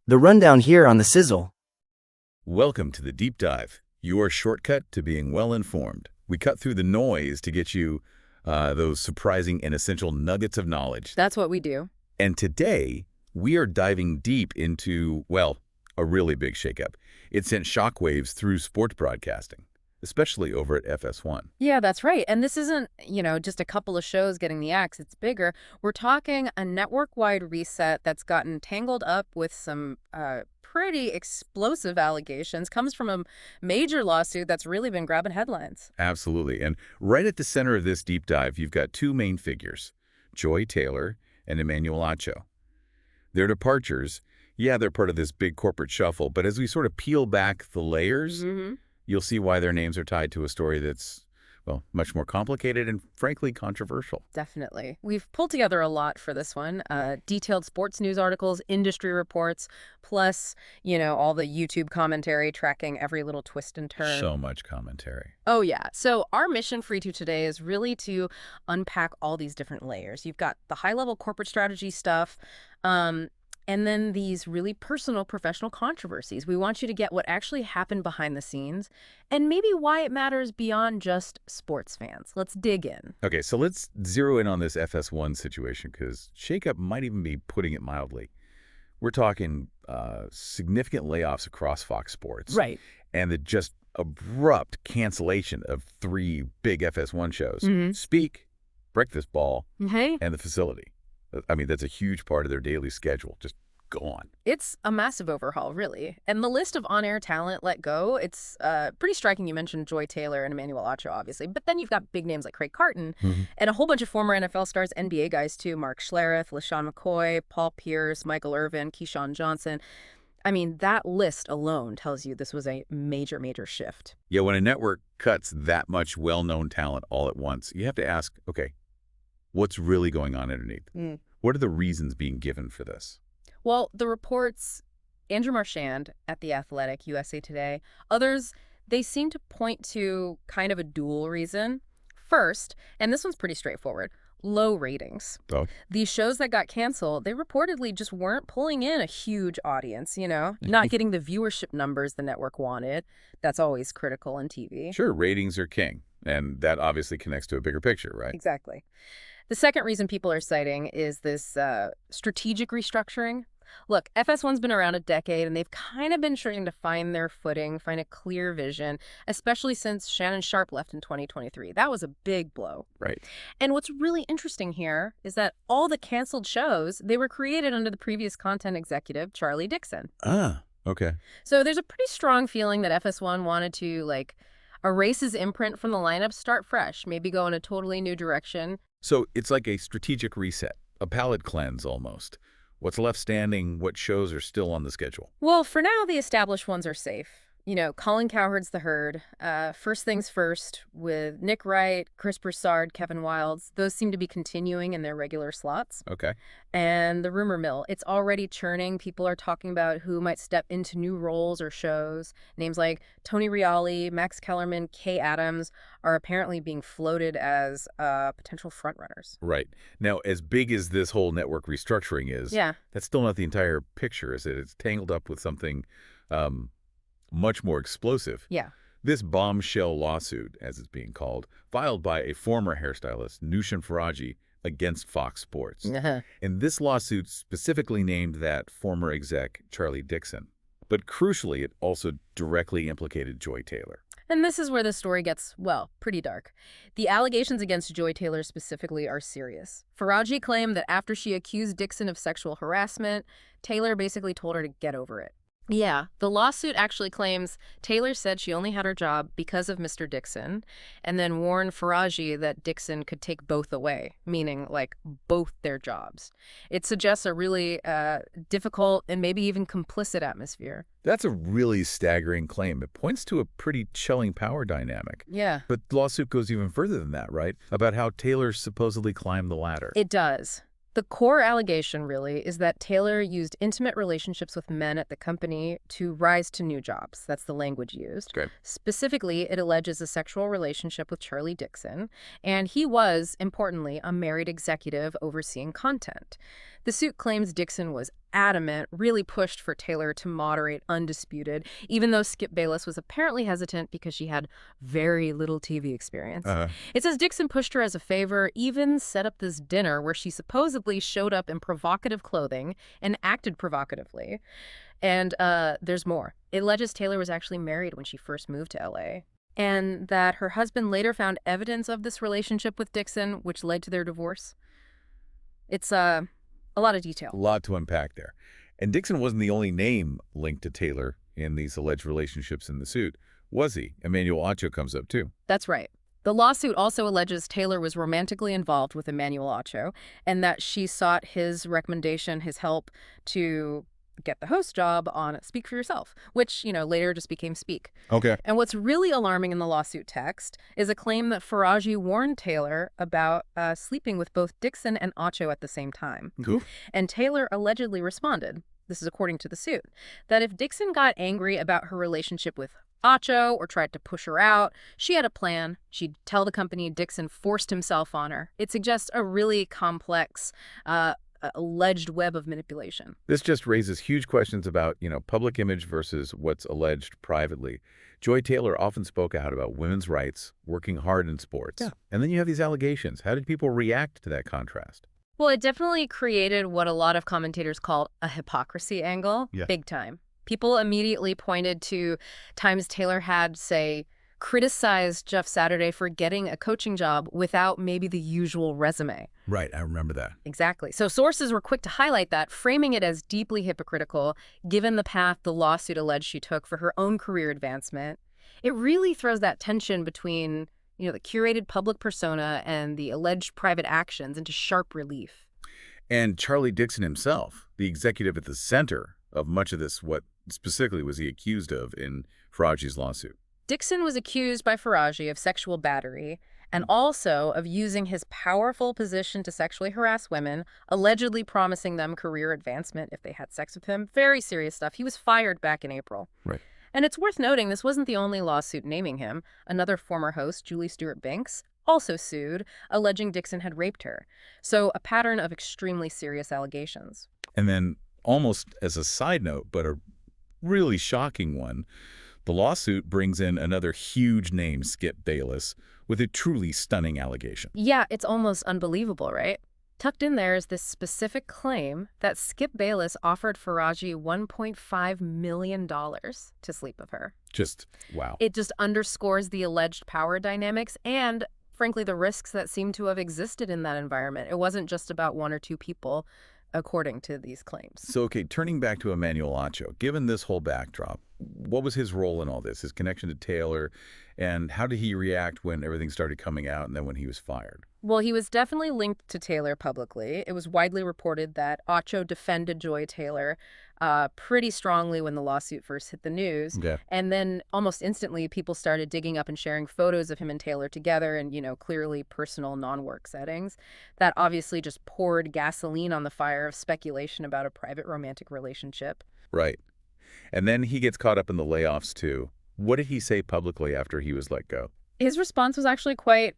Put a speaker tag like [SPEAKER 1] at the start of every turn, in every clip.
[SPEAKER 1] The rundown here on the sizzle.
[SPEAKER 2] Welcome to the Deep Dive, your shortcut to being well-informed. We cut through the noise to get you those surprising and essential nuggets of knowledge.
[SPEAKER 3] That's what we do.
[SPEAKER 2] And today, we are diving deep into, well, a really big shakeup. It sent shockwaves through sports broadcasting, especially over at FS1.
[SPEAKER 3] Yeah, that's right. And this isn't, just a couple of shows getting the axe. It's bigger. We're talking a network-wide reset that's gotten tangled up with some pretty explosive allegations. Comes from a major lawsuit that's really been grabbing headlines.
[SPEAKER 2] Absolutely. And right at the center of this deep dive, you've got two main figures, Taylor and Emmanuel Acho. Their departures, yeah, they're part of this big corporate shuffle, but as we sort of peel back the layers, you'll see why their names are tied to a story that's, well, much more complicated and, frankly, controversial.
[SPEAKER 3] Definitely. We've pulled together a lot for this one. Detailed sports news articles, industry reports, plus, all the YouTube commentary tracking every little twist and turn.
[SPEAKER 2] So much commentary.
[SPEAKER 3] Oh, yeah. So our mission for you today is really to unpack all these different layers. You've got the high-level corporate strategy stuff, and then these really personal professional controversies. We want you to get what actually happened behind the scenes and maybe why it matters beyond just sports fans. Let's dig in.
[SPEAKER 2] Okay, so let's zero in on this FS1 situation because shakeup might even be putting it mildly. We're talking significant layoffs across Fox Sports.
[SPEAKER 3] Right.
[SPEAKER 2] And the just abrupt cancellation of 3 big FS1 shows. Speak, Breakfast Ball, and The Facility. I mean, that's a huge part of their daily schedule, just gone.
[SPEAKER 3] It's a massive overhaul, really. And the list of on-air talent let go, it's pretty striking. You mentioned Taylor and Emmanuel Acho, obviously. But then you've got big names like Craig Carton and a whole bunch of former NFL stars, NBA guys, too. Mark Schlereth, LaShawn McCoy, Paul Pierce, Michael Irvin, Keyshawn Johnson. I mean, that list alone tells you this was a major, major shift.
[SPEAKER 2] Yeah, when a network cuts that much well-known talent all at once, you have to ask, okay, what's really going on underneath? What are the reasons being given for this?
[SPEAKER 3] Well, the reports, Andrew Marchand at The Athletic, USA Today, others, they seem to point to kind of a dual reason. First, and this one's pretty straightforward, low ratings.
[SPEAKER 2] Oh.
[SPEAKER 3] These shows that got canceled, they reportedly just weren't pulling in a huge audience, not getting the viewership numbers the network wanted. That's always critical in TV.
[SPEAKER 2] Sure, ratings are king, and that obviously connects to a bigger picture, right?
[SPEAKER 3] Exactly. The second reason people are citing is this strategic restructuring. Look, FS1's been around a decade, and they've kind of been trying to find their footing, find a clear vision, especially since Shannon Sharpe left in 2023. That was a big blow.
[SPEAKER 2] Right.
[SPEAKER 3] And what's really interesting here is that all the canceled shows, they were created under the previous content executive, Charlie Dixon.
[SPEAKER 2] Ah, okay.
[SPEAKER 3] So there's a pretty strong feeling that FS1 wanted to, erase his imprint from the lineup, start fresh, maybe go in a totally new direction.
[SPEAKER 2] So it's like a strategic reset, a palate cleanse almost. What's left standing, what shows are still on the schedule?
[SPEAKER 3] Well, for now, the established ones are safe. Colin Cowherd's the herd. First things first, with Nick Wright, Chris Broussard, Kevin Wildes, those seem to be continuing in their regular slots.
[SPEAKER 2] Okay.
[SPEAKER 3] And the rumor mill, it's already churning. People are talking about who might step into new roles or shows. Names like Tony Reali, Max Kellerman, Kay Adams are apparently being floated as potential frontrunners.
[SPEAKER 2] Right. Now, as big as this whole network restructuring is, that's still not the entire picture, is it? It's tangled up with something much more explosive.
[SPEAKER 3] Yeah.
[SPEAKER 2] This bombshell lawsuit, as it's being called, filed by a former hairstylist, Nushin Faraji, against Fox Sports. And this lawsuit specifically named that former exec, Charlie Dixon. But crucially, it also directly implicated Taylor.
[SPEAKER 3] And this is where the story gets, well, pretty dark. The allegations against Taylor specifically are serious. Faraji claimed that after she accused Dixon of sexual harassment, Taylor basically told her to get over it. Yeah, the lawsuit actually claims Taylor said she only had her job because of Mr. Dixon, and then warned Faraji that Dixon could take both away, meaning, both their jobs. It suggests a really difficult and maybe even complicit atmosphere.
[SPEAKER 2] That's a really staggering claim. It points to a pretty chilling power dynamic.
[SPEAKER 3] Yeah.
[SPEAKER 2] But the lawsuit goes even further than that, right? About how Taylor supposedly climbed the ladder.
[SPEAKER 3] It does. The core allegation, really, is that Taylor used intimate relationships with men at the company to rise to new jobs. That's the language used.
[SPEAKER 2] Great.
[SPEAKER 3] Specifically, it alleges a sexual relationship with Charlie Dixon, and he was, importantly, a married executive overseeing content. The suit claims Dixon was adamant, really pushed for Taylor to moderate Undisputed, even though Skip Bayless was apparently hesitant because she had very little TV experience. It says Dixon pushed her as a favor, even set up this dinner where she supposedly showed up in provocative clothing and acted provocatively. And there's more. It alleges Taylor was actually married when she first moved to LA, and that her husband later found evidence of this relationship with Dixon, which led to their divorce. It's a lot of detail.
[SPEAKER 2] A lot to unpack there. And Dixon wasn't the only name linked to Taylor in these alleged relationships in the suit, was he? Emmanuel Acho comes up too.
[SPEAKER 3] That's right. The lawsuit also alleges Taylor was romantically involved with Emmanuel Acho, and that she sought his recommendation, his help, to get the host job on Speak for Yourself, which, later just became Speak.
[SPEAKER 2] Okay.
[SPEAKER 3] And what's really alarming in the lawsuit text is a claim that Faraji warned Taylor about sleeping with both Dixon and Acho at the same time.
[SPEAKER 2] Cool.
[SPEAKER 3] And Taylor allegedly responded, this is according to the suit, that if Dixon got angry about her relationship with Acho or tried to push her out, she had a plan. She'd tell the company Dixon forced himself on her. It suggests a really complex alleged web of manipulation.
[SPEAKER 2] This just raises huge questions about, public image versus what's alleged privately. Joy Taylor often spoke out about women's rights, working hard in sports. Yeah. And then you have these allegations. How did people react to that contrast?
[SPEAKER 3] Well, it definitely created what a lot of commentators call a hypocrisy angle, big time. People immediately pointed to times Taylor had, say, criticized Jeff Saturday for getting a coaching job without maybe the usual resume.
[SPEAKER 2] Right, I remember that.
[SPEAKER 3] Exactly. So sources were quick to highlight that, framing it as deeply hypocritical, given the path the lawsuit alleged she took for her own career advancement. It really throws that tension between, the curated public persona and the alleged private actions into sharp relief.
[SPEAKER 2] And Charlie Dixon himself, the executive at the center of much of this, what specifically was he accused of in Faraji's lawsuit?
[SPEAKER 3] Dixon was accused by Faraji of sexual battery and also of using his powerful position to sexually harass women, allegedly promising them career advancement if they had sex with him. Very serious stuff. He was fired back in April.
[SPEAKER 2] Right.
[SPEAKER 3] And it's worth noting this wasn't the only lawsuit naming him. Another former host, Julie Stewart-Banks, also sued, alleging Dixon had raped her. So a pattern of extremely serious allegations.
[SPEAKER 2] And then, almost as a side note, but a really shocking one, the lawsuit brings in another huge name, Skip Bayless, with a truly stunning allegation.
[SPEAKER 3] Yeah, it's almost unbelievable, right? Tucked in there is this specific claim that Skip Bayless offered Faraji $1.5 million to sleep with her.
[SPEAKER 2] Just, wow.
[SPEAKER 3] It just underscores the alleged power dynamics and, frankly, the risks that seem to have existed in that environment. It wasn't just about one or two people, according to these claims.
[SPEAKER 2] So, okay, turning back to Emmanuel Acho, given this whole backdrop, what was his role in all this, his connection to Taylor, and how did he react when everything started coming out and then when he was fired?
[SPEAKER 3] Well, he was definitely linked to Taylor publicly. It was widely reported that Acho defended Joy Taylor pretty strongly when the lawsuit first hit the news.
[SPEAKER 2] Okay.
[SPEAKER 3] And then almost instantly, people started digging up and sharing photos of him and Taylor together in, clearly personal non-work settings. That obviously just poured gasoline on the fire of speculation about a private romantic relationship.
[SPEAKER 2] Right. And then he gets caught up in the layoffs, too. What did he say publicly after he was let go?
[SPEAKER 3] His response was actually quite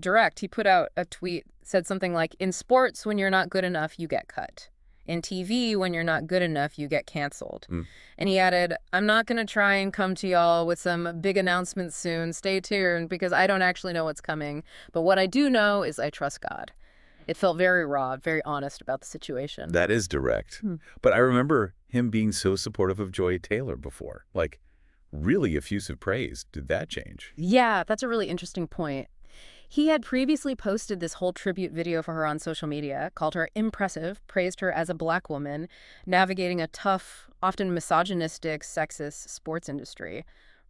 [SPEAKER 3] direct. He put out a tweet, said something like, in sports, when you're not good enough, you get cut. In TV, when you're not good enough, you get canceled. And he added, I'm not going to try and come to y'all with some big announcements soon. Stay tuned, because I don't actually know what's coming. But what I do know is I trust God. It felt very raw, very honest about the situation.
[SPEAKER 2] That is direct. But I remember him being so supportive of Joy Taylor before. Like, really effusive praise. Did that change?
[SPEAKER 3] Yeah, that's a really interesting point. He had previously posted this whole tribute video for her on social media, called her impressive, praised her as a Black woman, navigating a tough, often misogynistic, sexist sports industry.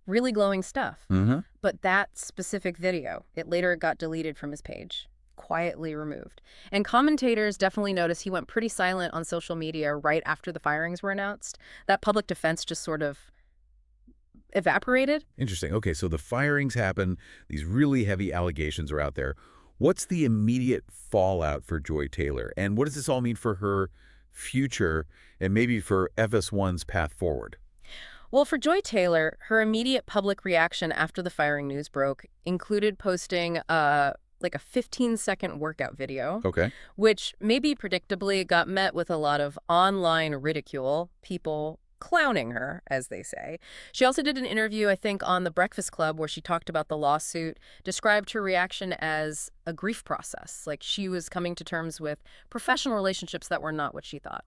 [SPEAKER 3] Really glowing stuff. But that specific video, it later got deleted from his page, quietly removed. And commentators definitely noticed he went pretty silent on social media right after the firings were announced. That public defense just sort of evaporated.
[SPEAKER 2] Interesting. Okay, so the firings happen. These really heavy allegations are out there. What's the immediate fallout for Joy Taylor? And what does this all mean for her future and maybe for FS1's path forward?
[SPEAKER 3] Well, for Joy Taylor, her immediate public reaction after the firing news broke included posting a like a 15-second workout video,
[SPEAKER 2] Okay.
[SPEAKER 3] which maybe predictably got met with a lot of online ridicule, people clowning her, as they say. She also did an interview, I think, on The Breakfast Club where she talked about the lawsuit, described her reaction as a grief process, like she was coming to terms with professional relationships that were not what she thought.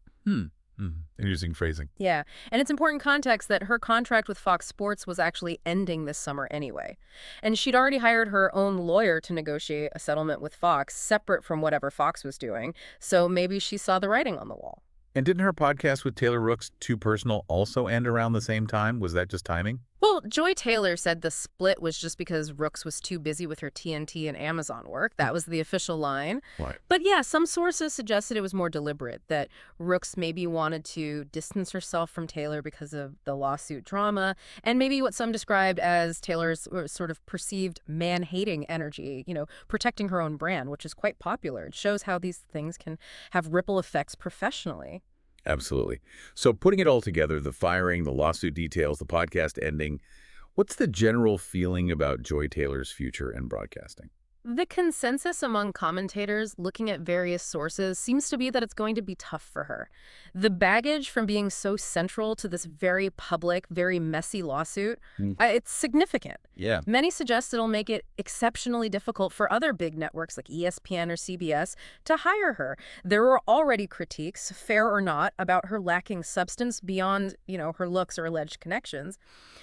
[SPEAKER 2] Interesting phrasing.
[SPEAKER 3] Yeah, and it's important context that her contract with Fox Sports was actually ending this summer anyway. And she'd already hired her own lawyer to negotiate a settlement with Fox, separate from whatever Fox was doing, so maybe she saw the writing on the wall.
[SPEAKER 2] And didn't her podcast with Taylor Rooks, Too Personal, also end around the same time? Was that just timing?
[SPEAKER 3] Well, Joy Taylor said the split was just because Rooks was too busy with her TNT and Amazon work. That was the official line.
[SPEAKER 2] Right.
[SPEAKER 3] But yeah, some sources suggested it was more deliberate, that Rooks maybe wanted to distance herself from Taylor because of the lawsuit drama, and maybe what some described as Taylor's sort of perceived man-hating energy, protecting her own brand, which is quite popular. It shows how these things can have ripple effects professionally.
[SPEAKER 2] Absolutely. So putting it all together, the firing, the lawsuit details, the podcast ending, what's the general feeling about Joy Taylor's future in broadcasting?
[SPEAKER 3] The consensus among commentators looking at various sources seems to be that it's going to be tough for her. The baggage from being so central to this very public, very messy lawsuit, it's significant.
[SPEAKER 2] Yeah.
[SPEAKER 3] Many suggest it'll make it exceptionally difficult for other big networks like ESPN or CBS to hire her. There were already critiques, fair or not, about her lacking substance beyond, her looks or alleged connections.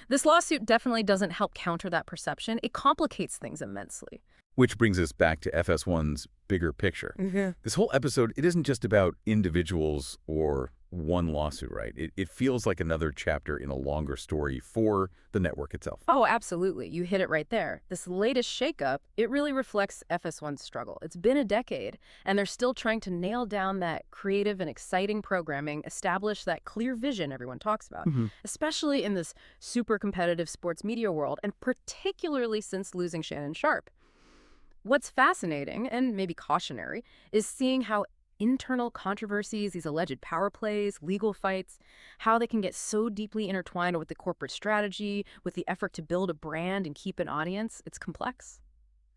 [SPEAKER 3] This lawsuit definitely doesn't help counter that perception. It complicates things immensely.
[SPEAKER 2] Which brings us back to FS1's bigger picture. This whole episode, it isn't just about individuals or one lawsuit, right? It feels like another chapter in a longer story for the network itself.
[SPEAKER 3] Oh, absolutely. You hit it right there. This latest shakeup, it really reflects FS1's struggle. It's been a decade, and they're still trying to nail down that creative and exciting programming, establish that clear vision everyone talks about, especially in this super competitive sports media world, and particularly since losing Shannon Sharpe. What's fascinating, and maybe cautionary, is seeing how internal controversies, these alleged power plays, legal fights, how they can get so deeply intertwined with the corporate strategy, with the effort to build a brand and keep an audience. It's complex.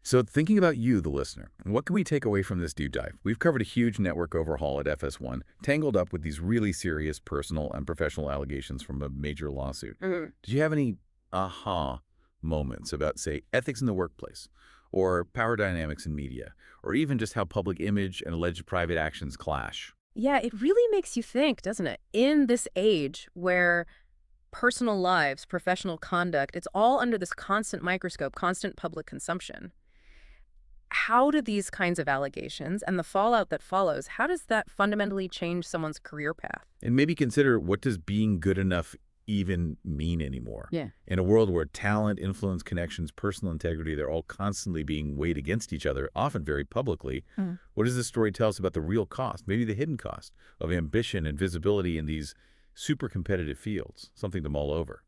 [SPEAKER 2] So thinking about you, the listener, what can we take away from this deep dive? We've covered a huge network overhaul at FS1, tangled up with these really serious personal and professional allegations from a major lawsuit. Did you have any aha moments about, say, ethics in the workplace, or power dynamics in media, or even just how public image and alleged private actions clash?
[SPEAKER 3] Yeah, it really makes you think, doesn't it? In this age where personal lives, professional conduct, it's all under this constant microscope, constant public consumption. How do these kinds of allegations and the fallout that follows, how does that fundamentally change someone's career path?
[SPEAKER 2] And maybe consider, what does being good enough even mean anymore?
[SPEAKER 3] Yeah.
[SPEAKER 2] In a world where talent, influence, connections, personal integrity, they're all constantly being weighed against each other, often very publicly, what does this story tell us about the real cost, maybe the hidden cost, of ambition and visibility in these super competitive fields? Something to mull over.